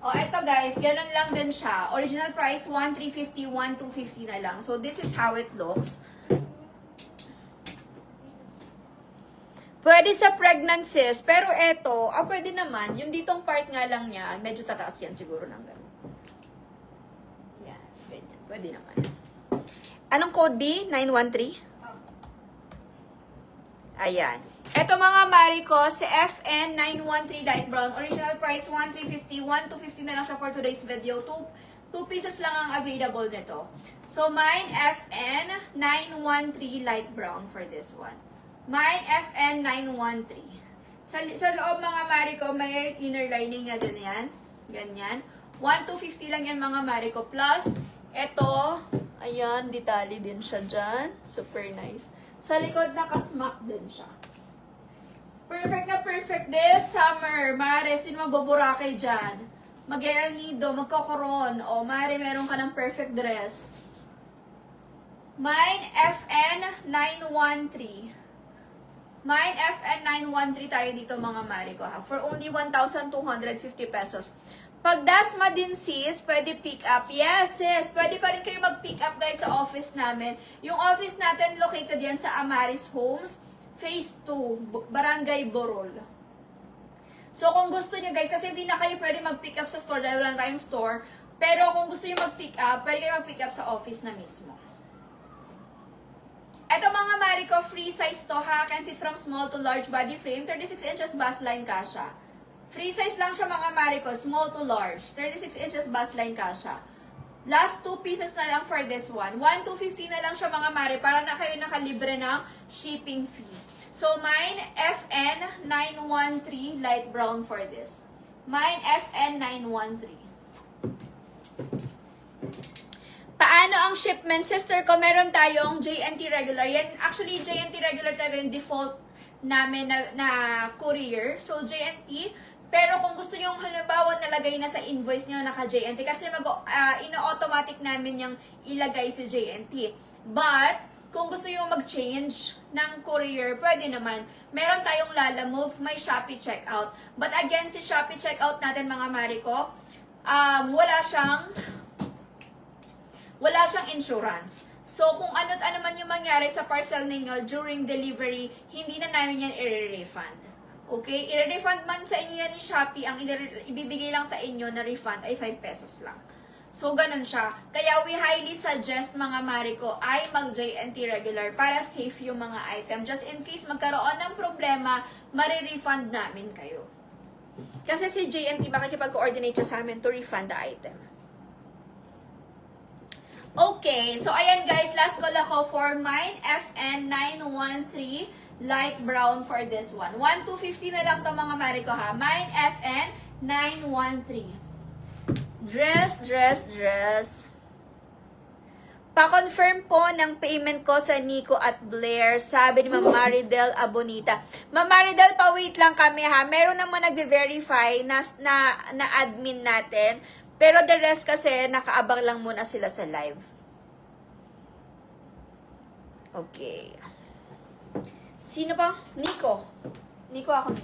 O, eto guys, ganun lang din siya. Original price, 1,350, 1,250 na lang. So, this is how it looks. Pwede sa pregnancies, pero eto, pwede naman, yung ditong part nga lang niya, medyo tataas yan siguro ng ganun. Yan, ganyan. Pwede naman. Anong code B? 913? Ayan. Ito mga Maricos, FN 913 light brown. Original price 1,350. 1,250 na lang siya for today's video. Two pieces lang ang available nito. So, mine FN 913 light brown for this one. Mine FN 913. Sa loob mga Marico, may inner lining na din yan. Ganyan. 1,250 lang yan mga Marico. Plus, ito, ayan, detalye din siya dyan. Super nice. Sa likod, nakasmack din siya. Perfect na perfect this summer. Mare, sino magboborake dyan? Mag-ianido, magkokoron. O, mare, meron ka ng perfect dress. Mine, FN 913. Mine, FN 913 tayo dito mga mare ko ha. For only 1,250 pesos. Pag Dasma din sis, pwede pick up. Yes sis, pwede pa rin kayo mag-pick up guys sa office namin. Yung office natin located yan sa Amaris Homes. Phase 2, Barangay Borol. So, kung gusto nyo guys, kasi hindi na kayo pwede mag-pick up sa store dahil wala na tayong store. Pero kung gusto nyo mag-pick up, pwede kayo mag-pick up sa office na mismo. Ito mga Marico, free size to ha. Can fit from small to large body frame. 36 inches bust line kasha. Free size lang siya mga Marico, small to large. 36 inches bust line kasha. Last 2 pieces na lang for this one. 1,250 na lang siya mga mare para na kayo nakalibre ng shipping fee. So, mine FN 913 light brown for this. Mine FN 913. Paano ang shipment? Sister ko, meron tayong JNT regular. Yan, actually, JNT regular talaga yung default namin na courier. So, JNT. Pero kung gusto nyo halimbawa nalagay na sa invoice nyo naka-JNT kasi ino-automatic namin yung ilagay sa JNT. But, kung gusto nyo mag-change ng courier, pwede naman. Meron tayong Lalamove, may Shopee checkout. But again, si Shopee checkout natin mga Marico, wala siyang insurance. So, kung ano't ano man yung mangyari sa parcel ninyo during delivery, hindi na namin yan i-refund. Okay? I-refund man sa inyo yan ni Shopee, ang ibibigay lang sa inyo na refund ay 5 pesos lang. So, ganun siya. Kaya we highly suggest mga Marico ay mag-JNT regular para safe yung mga item. Just in case magkaroon ng problema, marirefund namin kayo. Kasi si JNT, makikipag-coordinate siya sa amin to refund the item. Okay, so ayan guys, last call ako for mine, FN 913 light brown for this one. 1,250 na lang to mga Marico ha. Mine FN 913. Dress. Pa-confirm po ng payment ko sa Nico at Blair. Sabi ni Ma'am Maridel Abonita. Ma'am Maridel, pa-wait lang kami ha. Meron naman nagbe-verify na admin natin. Pero the rest kasi, nakaabang lang muna sila sa live. Okay. Sino pa? Nico. Nico ako.